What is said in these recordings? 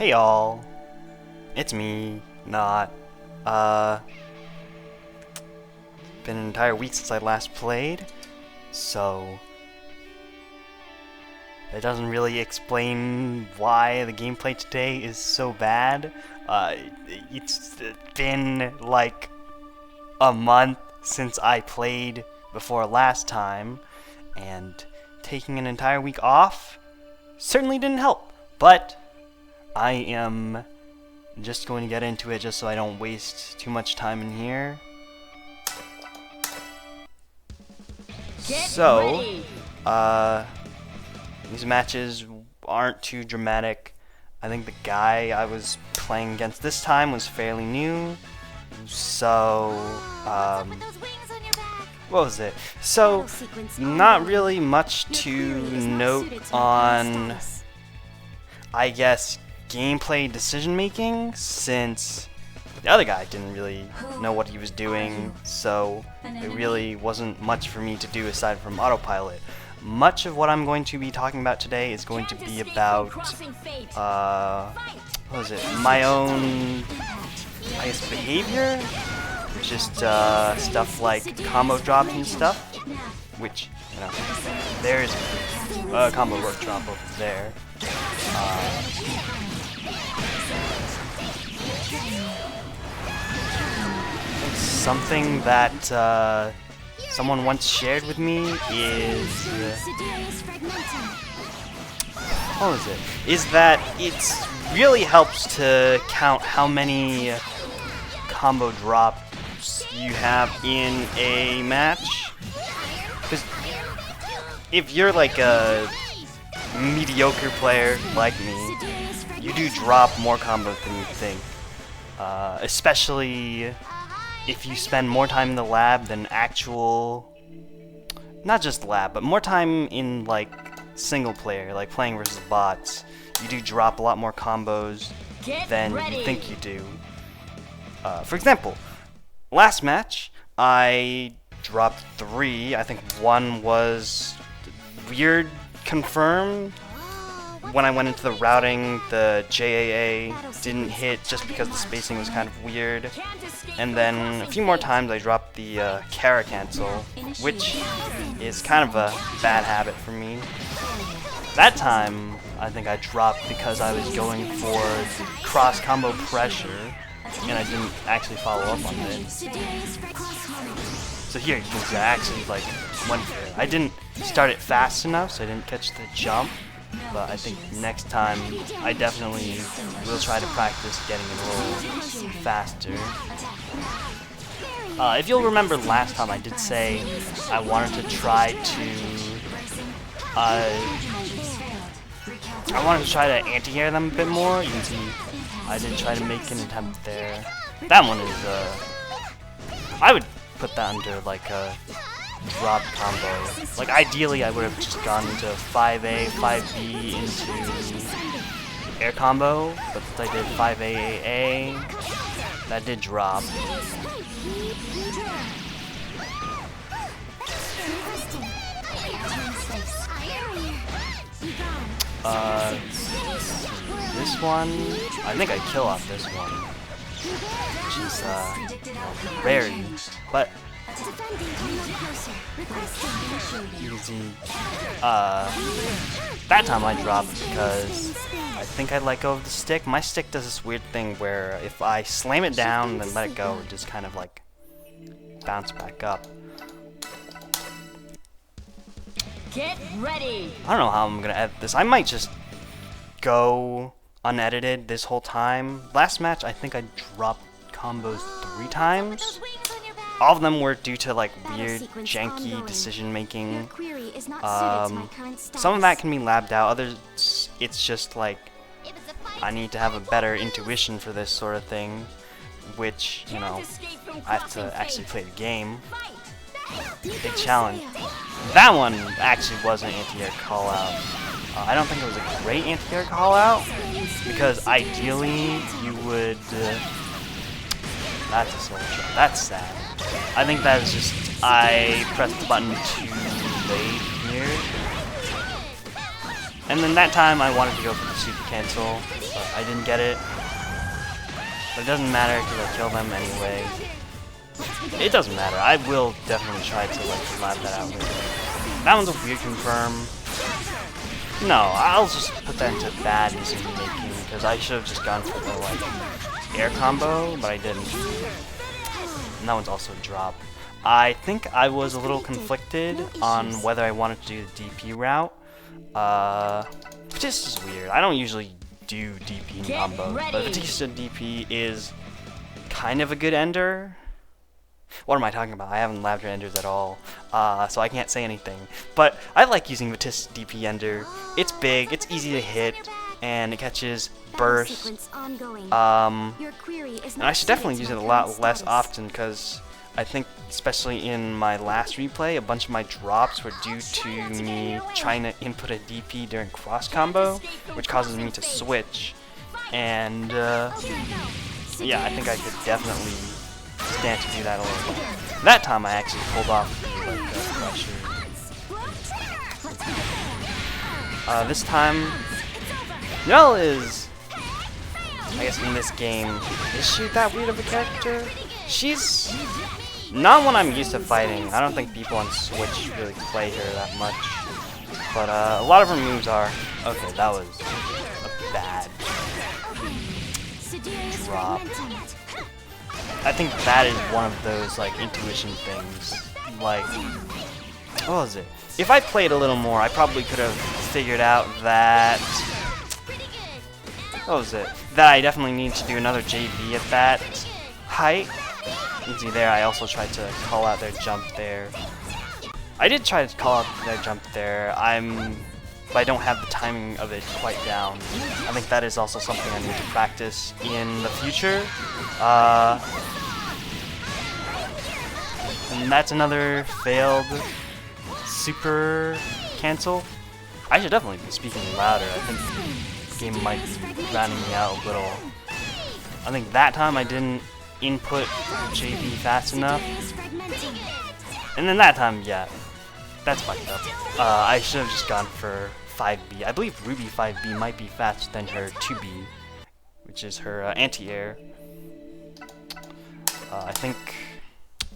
Hey y'all, it's me, not, been an entire week since I last played, so that doesn't really explain why the gameplay today is so bad. It's been like a month since I played before last time, and taking an entire week off certainly didn't help, but I am just going to get into it just so I don't waste too much time in here. These matches aren't too dramatic. I think the guy I was playing against this time was fairly new, so, what was it? So, not really much to note on, I guess, gameplay decision making, since the other guy didn't really know what he was doing, so it really wasn't much for me to do aside from autopilot. Much of what I'm going to be talking about today is going to be about, my own, I guess, behavior, just stuff like combo drops and stuff, which, you know, there's a combo rook drop over there. Something that someone once shared with me is is that it really helps to count how many combo drops you have in a match, because if you're like a mediocre player like me, you do drop more combos than you think, especially if you spend more time in the lab than actual, not just lab, but more time in like single player, like playing versus bots, you do drop a lot more combos than you think you do. For example, last match, I dropped 3. I think one was weird confirmed. When I went into the routing, the JAA didn't hit just because the spacing was kind of weird. And then a few more times I dropped the Kara cancel, which is kind of a bad habit for me. That time, I think I dropped because I was going for cross combo pressure, and I didn't actually follow up on it. So here you can see I actually like went for it. I didn't start it fast enough, so I didn't catch the jump. But I think next time I definitely will try to practice getting it a little faster. If you'll remember last time, I did say I wanted to try to anti-air them a bit more. You can see I did try to make an attempt there. That one is I would put that under like a drop combo. Like ideally I would have just gone into 5A, 5B into air combo, but since I did 5A, AA, that did drop. This one, I think I kill off this one, which is rare, but you can see, that time I dropped because I think I let go of the stick. My stick does this weird thing where if I slam it down and then let it go, it just kind of like bounce back up. Get ready. I don't know how I'm gonna edit this. I might just go unedited this whole time. Last match, I think I dropped combos 3 times. All of them were due to like weird, janky decision making. Some of that can be labbed out, others it's just like I need to have a better intuition for this sort of thing, which, you know, I have to actually play the game. Big challenge. That one actually was an anti-air call-out. I don't think it was a great anti-air call-out, because ideally you would... that's a soul shot. That's sad. I think that is just... I pressed the button too late here. And then that time I wanted to go for the super cancel, but I didn't get it. But it doesn't matter because I kill them anyway. It doesn't matter. I will definitely try to like lab that out later. That one's a weird confirm. No, I'll just put that into bad decision making because I should have just gone for the like air combo, but I didn't. And that one's also a drop. I think I was a little conflicted on whether I wanted to do the DP route. This is weird. I don't usually do DP in combos, but Vatista DP is kind of a good ender. What am I talking about? I haven't labbed her enders at all, so I can't say anything. But I like using Vatista DP ender. It's big, it's easy to hit, and it catches burst. And I should definitely use it a lot less often because I think, especially in my last replay, a bunch of my drops were due to me trying to input a DP during cross combo, which causes me to switch. And yeah, I think I could definitely stand to do that a little bit. That time I actually pulled off the pressure. This time, Yall is, I guess in this game, is she that weird of a character? She's not one I'm used to fighting. I don't think people on Switch really play her that much. But a lot of her moves are... Okay, that was a bad drop. I think that is one of those like intuition things. Like, what was it? If I played a little more, I probably could have figured out that... What was it? That I definitely need to do another JV at that height. You can see there, I also tried to call out their jump there. I did try to call out their jump there. But I don't have the timing of it quite down. I think that is also something I need to practice in the future. And that's another failed super cancel. I should definitely be speaking louder. I think the game might be rounding me out a little. I think that time I didn't input JB fast enough. And then that time, yeah, that's fucked up. I should have just gone for 5B. I believe Ruby 5B might be faster than her 2B, which is her anti-air. I think,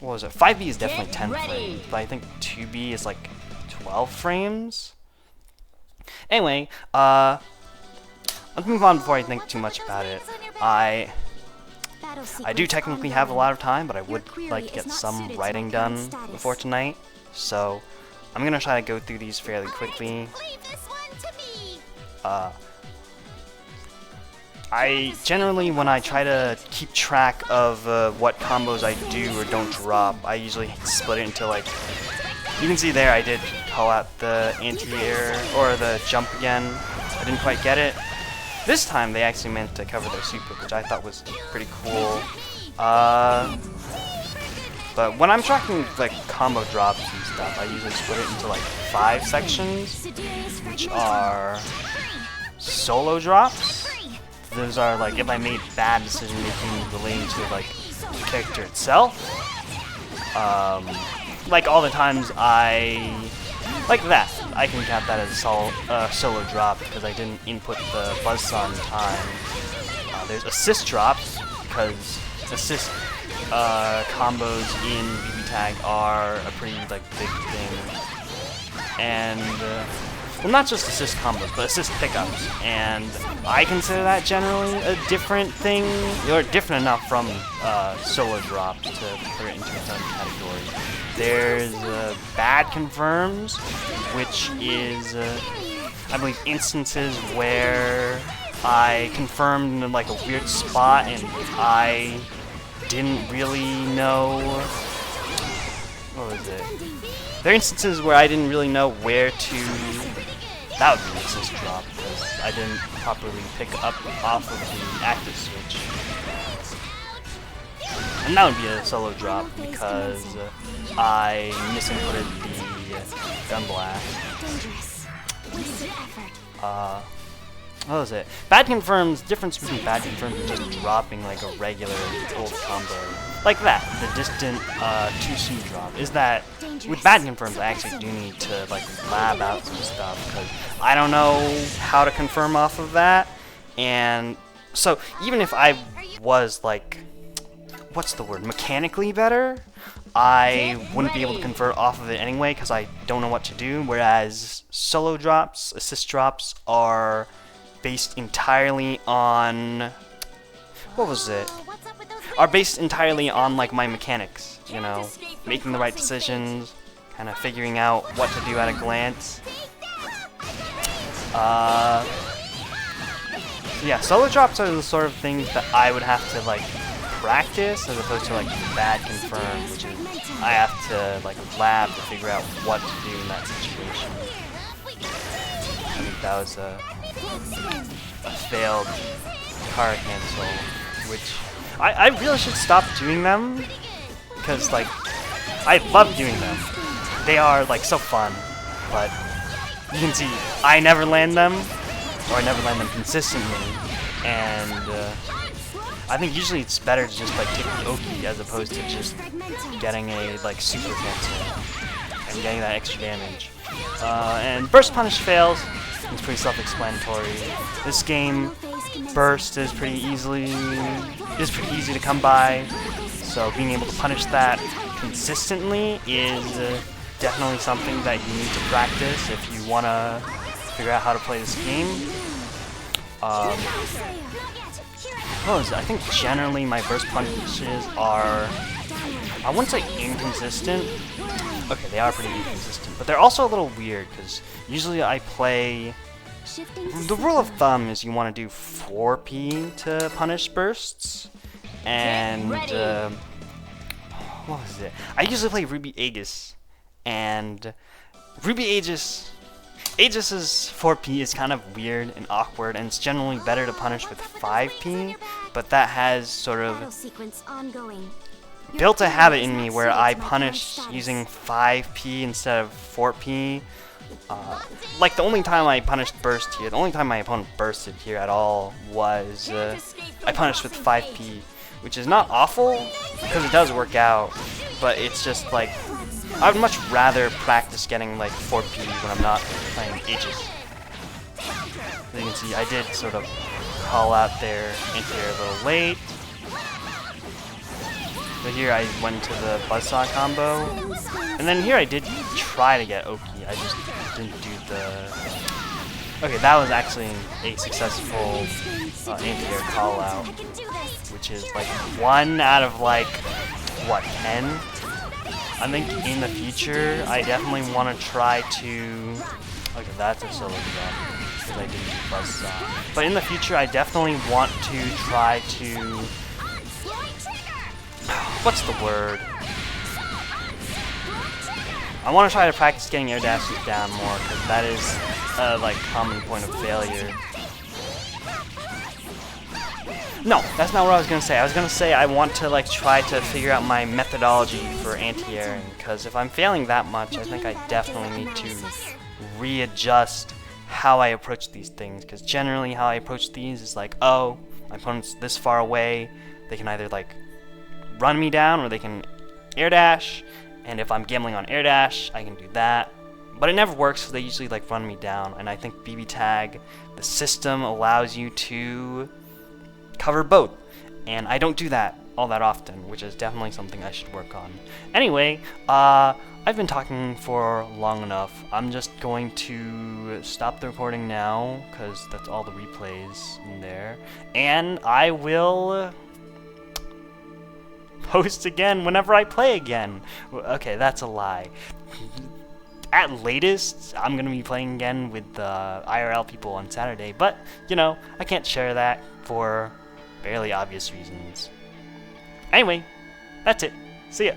what was it? 5B is definitely 10 frames, but I think 2B is like 12 frames. Anyway, let's move on before I think too much about it. I do technically have a lot of time, but I would like to get some writing done before tonight, so I'm gonna try to go through these fairly quickly. I generally, when I try to keep track of what combos I do or don't drop, I usually split it into like, you can see there I did call out the anti-air or the jump again. I didn't quite get it. This time they actually meant to cover their super, which I thought was pretty cool. But when I'm tracking like combo drops and stuff, I usually split it into like 5 sections, which are solo drops. Those are like if I made bad decision making relating to like the character itself. Like all the times like that, I can count that as a solo drop because I didn't input the buzzsaw in time. There's assist drops because assist combos in BBTAG are a pretty like big thing, and well, not just assist combos, but assist pickups, and I consider that generally a different thing, or different enough from solo drops to put it into its own category. There's bad confirms, which is, I believe, instances where I confirmed in like a weird spot and I didn't really know, what was it? There are instances where I didn't really know where to, that would be an assist drop, because I didn't properly pick up off of the active switch. And that would be a solo drop because I misinputted the gun blast. what was it? Bad confirms, difference between bad confirms and just dropping like a regular old combo. Like that, the distant 2C drop, is that with bad confirms I actually do need to like lab out some stuff because I don't know how to confirm off of that. And so even if I was like, what's the word, mechanically better, I wouldn't be able to convert off of it anyway because I don't know what to do, whereas solo drops, assist drops are based entirely on, what was it? Are based entirely on like my mechanics, you know, making the right decisions, kind of figuring out what to do at a glance. Yeah, solo drops are the sort of things that I would have to like practice as opposed to like bad confirm, which is I have to like lab to figure out what to do in that situation. I think that was a failed car cancel, which I really should stop doing them because like I love doing them. They are like so fun, but you can see I never land them, or I never land them consistently, and I think usually it's better to just like take the Oki as opposed to just getting a like super cancel and getting that extra damage. And burst punish fails. It's pretty self-explanatory. This game, burst is pretty easy to come by. So being able to punish that consistently is definitely something that you need to practice if you want to figure out how to play this game. I think generally my burst punches are, I wouldn't say inconsistent. Okay, they are pretty inconsistent, but they're also a little weird because usually I play. The rule of thumb is you want to do 4P to punish bursts, and what was it? I usually play Ruby Aegis, and Ruby Aegis's 4P is kind of weird and awkward, and it's generally better to punish with 5P, but that has sort of built a habit in me where I punish using 5P instead of 4P. Like the only time I punished burst here, the only time my opponent bursted here at all was I punished with 5P, which is not awful because it does work out, but it's just like I would much rather practice getting like 4P when I'm not playing Aegis. As you can see, I did sort of call out their anti-air a little late. But here I went to the buzzsaw combo, and then here I did try to get Oki. I just didn't do the. Okay, that was actually a successful anti-air call out, which is like 1 out of like what 10. I think in the future I definitely want to try to. Okay, that's a solo drop because I didn't do buzzsaw. But in the future I definitely want to try to. What's the word? I want to try to practice getting air dashes down more because that is a like common point of failure. No, that's not what I was gonna say. I was gonna say I want to like try to figure out my methodology for anti-airing because if I'm failing that much, I think I definitely need to readjust how I approach these things. Because generally, how I approach these is like, oh, my opponent's this far away. They can either like run me down or they can air dash, and if I'm gambling on air dash I can do that, but it never works because they usually like run me down, and I think BBTAG, the system, allows you to cover both, and I don't do that all that often, which is definitely something I should work on. Anyway, I've been talking for long enough. I'm just going to stop the recording now because that's all the replays in there, and I will post again whenever I play again. Okay, that's a lie. At latest, I'm going to be playing again with the IRL people on Saturday, but, you know, I can't share that for fairly obvious reasons. Anyway, that's it. See ya.